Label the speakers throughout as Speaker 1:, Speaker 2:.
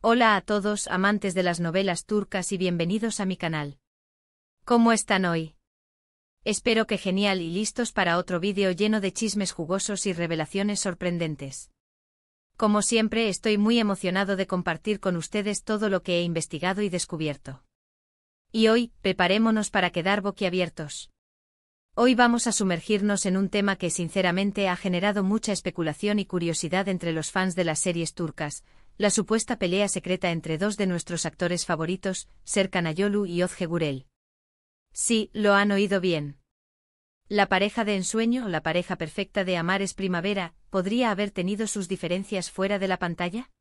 Speaker 1: Hola a todos amantes de las novelas turcas y bienvenidos a mi canal. ¿Cómo están hoy? Espero que genial y listos para otro vídeo lleno de chismes jugosos y revelaciones sorprendentes. Como siempre estoy muy emocionado de compartir con ustedes todo lo que he investigado y descubierto. Y hoy, preparémonos para quedar boquiabiertos. Hoy vamos a sumergirnos en un tema que sinceramente ha generado mucha especulación y curiosidad entre los fans de las series turcas, la supuesta pelea secreta entre dos de nuestros actores favoritos, Serkan Ayolu y Özge Gürel. Sí, lo han oído bien. La pareja de ensueño, la pareja perfecta de Amares Primavera, ¿podría haber tenido sus diferencias fuera de la pantalla?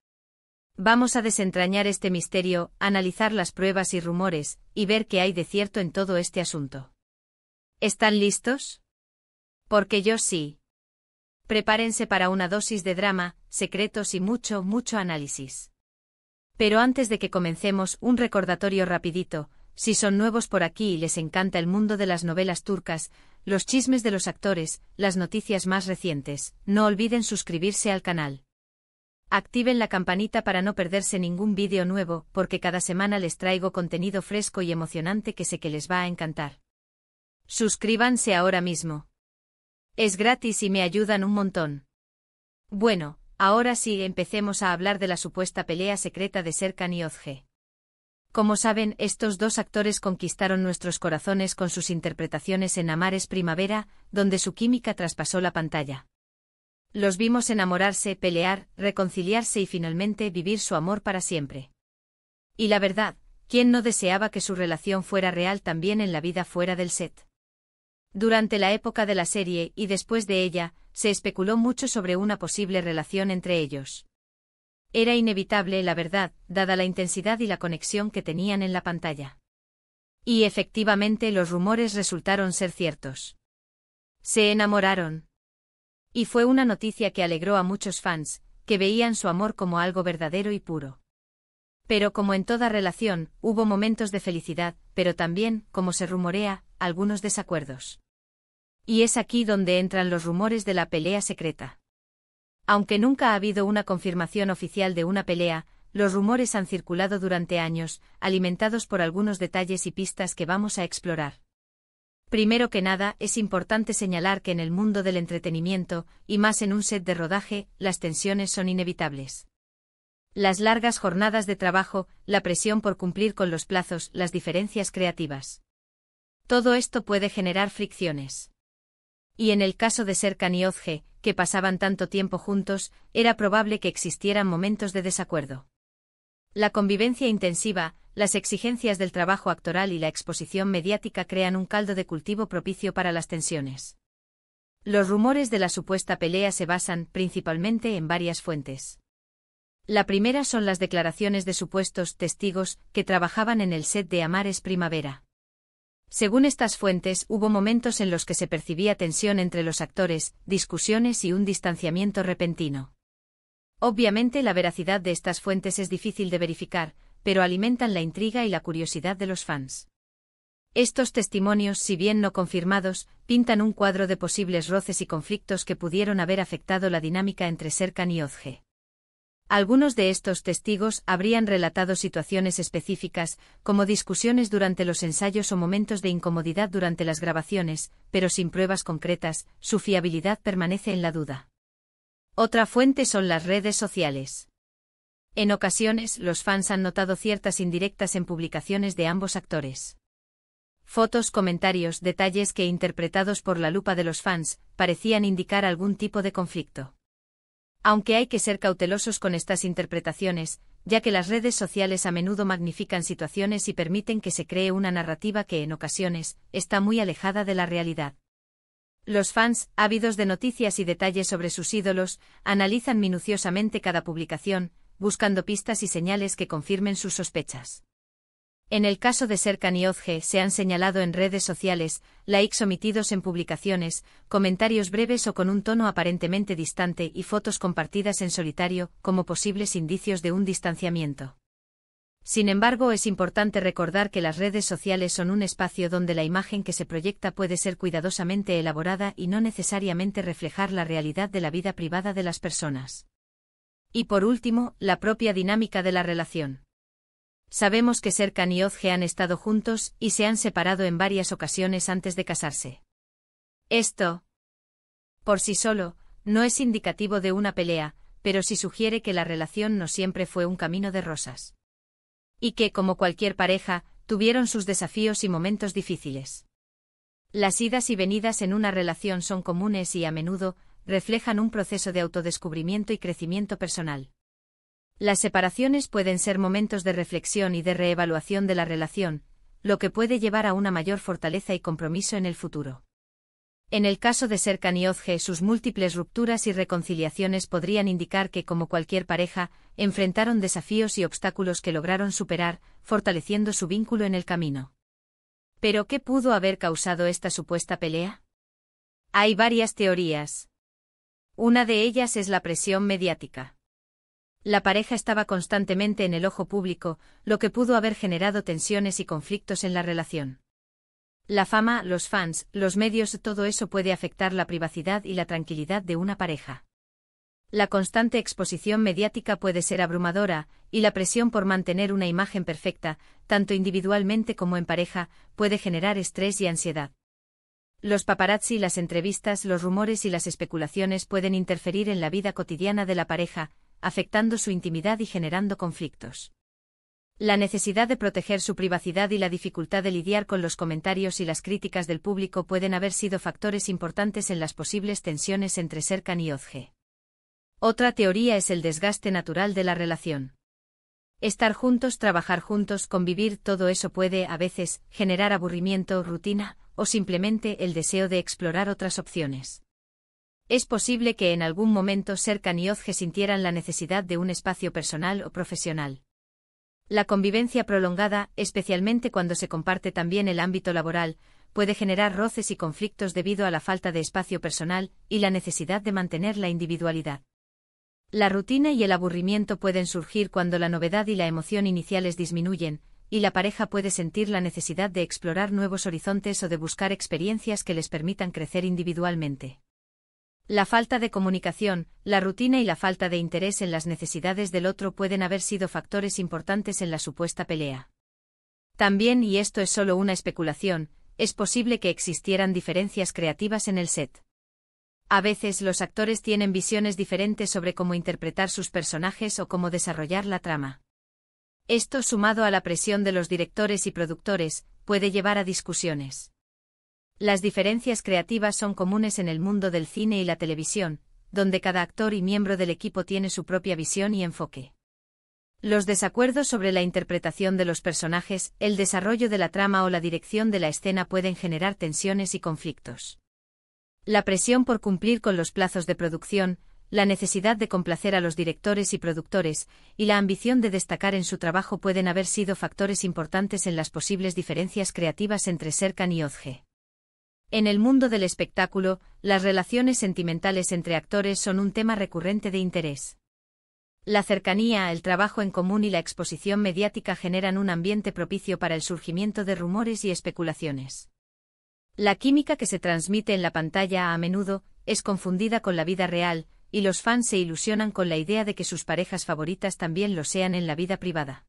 Speaker 1: Vamos a desentrañar este misterio, analizar las pruebas y rumores, y ver qué hay de cierto en todo este asunto. ¿Están listos? Porque yo sí. Prepárense para una dosis de drama, secretos y mucho análisis. Pero antes de que comencemos, un recordatorio rapidito: si son nuevos por aquí y les encanta el mundo de las novelas turcas, los chismes de los actores, las noticias más recientes, no olviden suscribirse al canal. Activen la campanita para no perderse ningún vídeo nuevo, porque cada semana les traigo contenido fresco y emocionante que sé que les va a encantar. Suscríbanse ahora mismo. Es gratis y me ayudan un montón. Bueno, ahora sí empecemos a hablar de la supuesta pelea secreta de Serkan y Özge. Como saben, estos dos actores conquistaron nuestros corazones con sus interpretaciones en Amares Primavera, donde su química traspasó la pantalla. Los vimos enamorarse, pelear, reconciliarse y finalmente vivir su amor para siempre. Y la verdad, ¿quién no deseaba que su relación fuera real también en la vida fuera del set? Durante la época de la serie y después de ella, se especuló mucho sobre una posible relación entre ellos. Era inevitable, la verdad, dada la intensidad y la conexión que tenían en la pantalla. Y efectivamente los rumores resultaron ser ciertos. Se enamoraron. Y fue una noticia que alegró a muchos fans, que veían su amor como algo verdadero y puro. Pero como en toda relación, hubo momentos de felicidad, pero también, como se rumorea, algunos desacuerdos. Y es aquí donde entran los rumores de la pelea secreta. Aunque nunca ha habido una confirmación oficial de una pelea, los rumores han circulado durante años, alimentados por algunos detalles y pistas que vamos a explorar. Primero que nada, es importante señalar que en el mundo del entretenimiento, y más en un set de rodaje, las tensiones son inevitables. Las largas jornadas de trabajo, la presión por cumplir con los plazos, las diferencias creativas. Todo esto puede generar fricciones. Y en el caso de Serkan y Özge, que pasaban tanto tiempo juntos, era probable que existieran momentos de desacuerdo. La convivencia intensiva, las exigencias del trabajo actoral y la exposición mediática crean un caldo de cultivo propicio para las tensiones. Los rumores de la supuesta pelea se basan, principalmente, en varias fuentes. La primera son las declaraciones de supuestos testigos que trabajaban en el set de Amares Primavera. Según estas fuentes, hubo momentos en los que se percibía tensión entre los actores, discusiones y un distanciamiento repentino. Obviamente la veracidad de estas fuentes es difícil de verificar, pero alimentan la intriga y la curiosidad de los fans. Estos testimonios, si bien no confirmados, pintan un cuadro de posibles roces y conflictos que pudieron haber afectado la dinámica entre Serkan y Özge. Algunos de estos testigos habrían relatado situaciones específicas, como discusiones durante los ensayos o momentos de incomodidad durante las grabaciones, pero sin pruebas concretas, su fiabilidad permanece en la duda. Otra fuente son las redes sociales. En ocasiones, los fans han notado ciertas indirectas en publicaciones de ambos actores. Fotos, comentarios, detalles que, interpretados por la lupa de los fans, parecían indicar algún tipo de conflicto. Aunque hay que ser cautelosos con estas interpretaciones, ya que las redes sociales a menudo magnifican situaciones y permiten que se cree una narrativa que en ocasiones está muy alejada de la realidad. Los fans, ávidos de noticias y detalles sobre sus ídolos, analizan minuciosamente cada publicación, buscando pistas y señales que confirmen sus sospechas. En el caso de Serkan y Özge se han señalado en redes sociales, likes omitidos en publicaciones, comentarios breves o con un tono aparentemente distante y fotos compartidas en solitario, como posibles indicios de un distanciamiento. Sin embargo, es importante recordar que las redes sociales son un espacio donde la imagen que se proyecta puede ser cuidadosamente elaborada y no necesariamente reflejar la realidad de la vida privada de las personas. Y por último, la propia dinámica de la relación. Sabemos que Serkan y Özge han estado juntos y se han separado en varias ocasiones antes de casarse. Esto, por sí solo, no es indicativo de una pelea, pero sí sugiere que la relación no siempre fue un camino de rosas. Y que, como cualquier pareja, tuvieron sus desafíos y momentos difíciles. Las idas y venidas en una relación son comunes y a menudo reflejan un proceso de autodescubrimiento y crecimiento personal. Las separaciones pueden ser momentos de reflexión y de reevaluación de la relación, lo que puede llevar a una mayor fortaleza y compromiso en el futuro. En el caso de Serkan y Özge, sus múltiples rupturas y reconciliaciones podrían indicar que, como cualquier pareja, enfrentaron desafíos y obstáculos que lograron superar, fortaleciendo su vínculo en el camino. ¿Pero qué pudo haber causado esta supuesta pelea? Hay varias teorías. Una de ellas es la presión mediática. La pareja estaba constantemente en el ojo público, lo que pudo haber generado tensiones y conflictos en la relación. La fama, los fans, los medios, todo eso puede afectar la privacidad y la tranquilidad de una pareja. La constante exposición mediática puede ser abrumadora, y la presión por mantener una imagen perfecta, tanto individualmente como en pareja, puede generar estrés y ansiedad. Los paparazzi, las entrevistas, los rumores y las especulaciones pueden interferir en la vida cotidiana de la pareja, afectando su intimidad y generando conflictos. La necesidad de proteger su privacidad y la dificultad de lidiar con los comentarios y las críticas del público pueden haber sido factores importantes en las posibles tensiones entre Serkan y Özge. Otra teoría es el desgaste natural de la relación. Estar juntos, trabajar juntos, convivir, todo eso puede, a veces, generar aburrimiento, rutina, o simplemente el deseo de explorar otras opciones. Es posible que en algún momento Serkan y Özge sintieran la necesidad de un espacio personal o profesional. La convivencia prolongada, especialmente cuando se comparte también el ámbito laboral, puede generar roces y conflictos debido a la falta de espacio personal y la necesidad de mantener la individualidad. La rutina y el aburrimiento pueden surgir cuando la novedad y la emoción iniciales disminuyen, y la pareja puede sentir la necesidad de explorar nuevos horizontes o de buscar experiencias que les permitan crecer individualmente. La falta de comunicación, la rutina y la falta de interés en las necesidades del otro pueden haber sido factores importantes en la supuesta pelea. También, y esto es solo una especulación, es posible que existieran diferencias creativas en el set. A veces los actores tienen visiones diferentes sobre cómo interpretar sus personajes o cómo desarrollar la trama. Esto, sumado a la presión de los directores y productores, puede llevar a discusiones. Las diferencias creativas son comunes en el mundo del cine y la televisión, donde cada actor y miembro del equipo tiene su propia visión y enfoque. Los desacuerdos sobre la interpretación de los personajes, el desarrollo de la trama o la dirección de la escena pueden generar tensiones y conflictos. La presión por cumplir con los plazos de producción, la necesidad de complacer a los directores y productores, y la ambición de destacar en su trabajo pueden haber sido factores importantes en las posibles diferencias creativas entre Serkan y Özge. En el mundo del espectáculo, las relaciones sentimentales entre actores son un tema recurrente de interés. La cercanía, el trabajo en común y la exposición mediática generan un ambiente propicio para el surgimiento de rumores y especulaciones. La química que se transmite en la pantalla a menudo es confundida con la vida real, y los fans se ilusionan con la idea de que sus parejas favoritas también lo sean en la vida privada.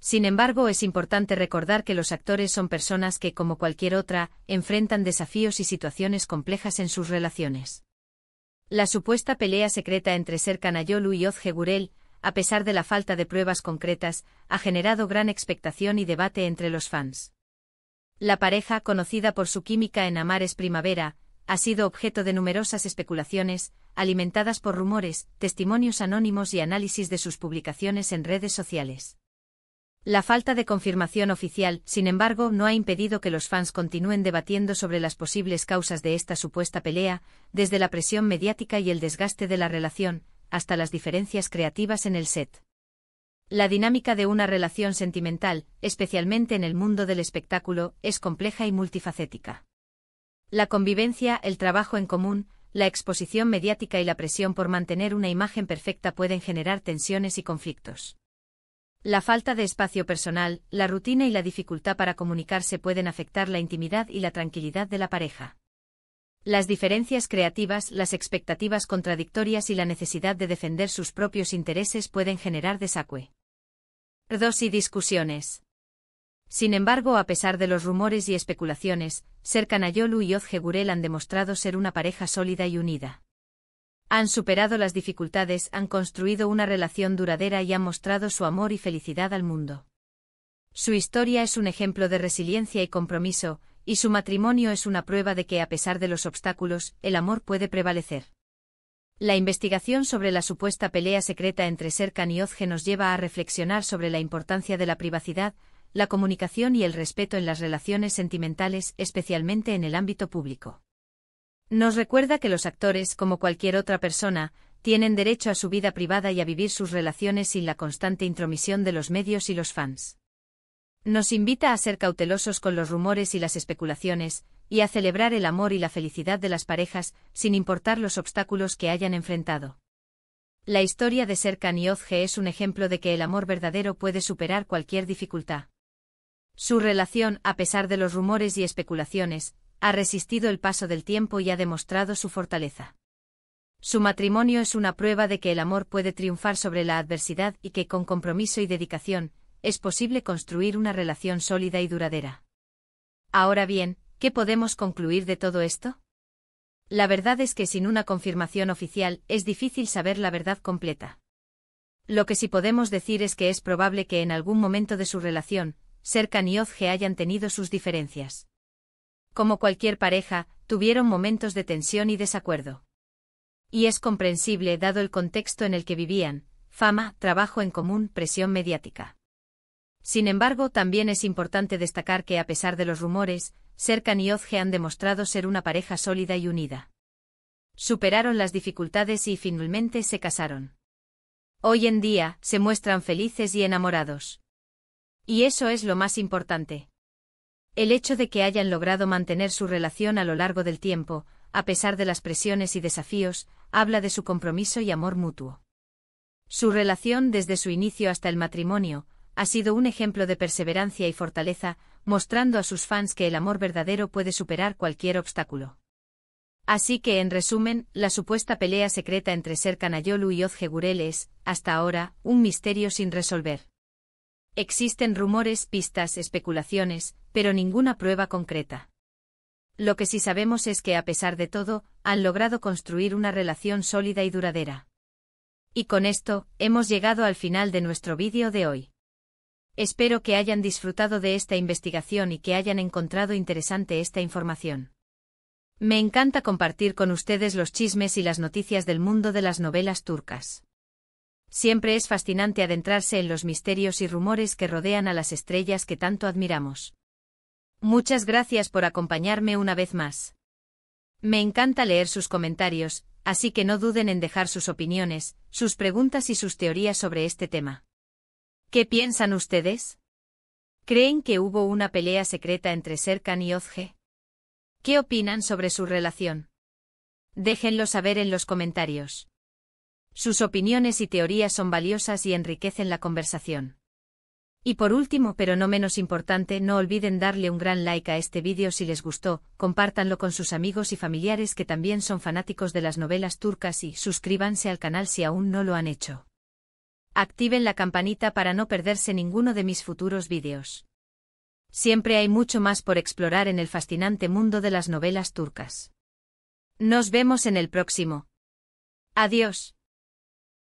Speaker 1: Sin embargo, es importante recordar que los actores son personas que, como cualquier otra, enfrentan desafíos y situaciones complejas en sus relaciones. La supuesta pelea secreta entre Serkan Ayolu y Özge Gürel, a pesar de la falta de pruebas concretas, ha generado gran expectación y debate entre los fans. La pareja, conocida por su química en Amar es Primavera, ha sido objeto de numerosas especulaciones, alimentadas por rumores, testimonios anónimos y análisis de sus publicaciones en redes sociales. La falta de confirmación oficial, sin embargo, no ha impedido que los fans continúen debatiendo sobre las posibles causas de esta supuesta pelea, desde la presión mediática y el desgaste de la relación, hasta las diferencias creativas en el set. La dinámica de una relación sentimental, especialmente en el mundo del espectáculo, es compleja y multifacética. La convivencia, el trabajo en común, la exposición mediática y la presión por mantener una imagen perfecta pueden generar tensiones y conflictos. La falta de espacio personal, la rutina y la dificultad para comunicarse pueden afectar la intimidad y la tranquilidad de la pareja. Las diferencias creativas, las expectativas contradictorias y la necesidad de defender sus propios intereses pueden generar desacue. 2. Y discusiones. Sin embargo, a pesar de los rumores y especulaciones, Serkan Ayolu y Ozge Gürel han demostrado ser una pareja sólida y unida. Han superado las dificultades, han construido una relación duradera y han mostrado su amor y felicidad al mundo. Su historia es un ejemplo de resiliencia y compromiso, y su matrimonio es una prueba de que a pesar de los obstáculos, el amor puede prevalecer. La investigación sobre la supuesta pelea secreta entre Serkan y Ozge nos lleva a reflexionar sobre la importancia de la privacidad, la comunicación y el respeto en las relaciones sentimentales, especialmente en el ámbito público. Nos recuerda que los actores, como cualquier otra persona, tienen derecho a su vida privada y a vivir sus relaciones sin la constante intromisión de los medios y los fans. Nos invita a ser cautelosos con los rumores y las especulaciones, y a celebrar el amor y la felicidad de las parejas, sin importar los obstáculos que hayan enfrentado. La historia de Serkan y Ozge es un ejemplo de que el amor verdadero puede superar cualquier dificultad. Su relación, a pesar de los rumores y especulaciones, ha resistido el paso del tiempo y ha demostrado su fortaleza. Su matrimonio es una prueba de que el amor puede triunfar sobre la adversidad y que con compromiso y dedicación, es posible construir una relación sólida y duradera. Ahora bien, ¿qué podemos concluir de todo esto? La verdad es que sin una confirmación oficial es difícil saber la verdad completa. Lo que sí podemos decir es que es probable que en algún momento de su relación, Serkan y Ozge hayan tenido sus diferencias. Como cualquier pareja, tuvieron momentos de tensión y desacuerdo. Y es comprensible dado el contexto en el que vivían: fama, trabajo en común, presión mediática. Sin embargo, también es importante destacar que a pesar de los rumores, Serkan y Ozge han demostrado ser una pareja sólida y unida. Superaron las dificultades y finalmente se casaron. Hoy en día, se muestran felices y enamorados. Y eso es lo más importante. El hecho de que hayan logrado mantener su relación a lo largo del tiempo, a pesar de las presiones y desafíos, habla de su compromiso y amor mutuo. Su relación desde su inicio hasta el matrimonio ha sido un ejemplo de perseverancia y fortaleza, mostrando a sus fans que el amor verdadero puede superar cualquier obstáculo. Así que, en resumen, la supuesta pelea secreta entre Serkan Ayolu y Ozge Gürel es, hasta ahora, un misterio sin resolver. Existen rumores, pistas, especulaciones, pero ninguna prueba concreta. Lo que sí sabemos es que a pesar de todo, han logrado construir una relación sólida y duradera. Y con esto, hemos llegado al final de nuestro vídeo de hoy. Espero que hayan disfrutado de esta investigación y que hayan encontrado interesante esta información. Me encanta compartir con ustedes los chismes y las noticias del mundo de las novelas turcas. Siempre es fascinante adentrarse en los misterios y rumores que rodean a las estrellas que tanto admiramos. Muchas gracias por acompañarme una vez más. Me encanta leer sus comentarios, así que no duden en dejar sus opiniones, sus preguntas y sus teorías sobre este tema. ¿Qué piensan ustedes? ¿Creen que hubo una pelea secreta entre Serkan y Ozge? ¿Qué opinan sobre su relación? Déjenlo saber en los comentarios. Sus opiniones y teorías son valiosas y enriquecen la conversación. Y por último, pero no menos importante, no olviden darle un gran like a este vídeo si les gustó, compártanlo con sus amigos y familiares que también son fanáticos de las novelas turcas y suscríbanse al canal si aún no lo han hecho. Activen la campanita para no perderse ninguno de mis futuros vídeos. Siempre hay mucho más por explorar en el fascinante mundo de las novelas turcas. Nos vemos en el próximo. Adiós.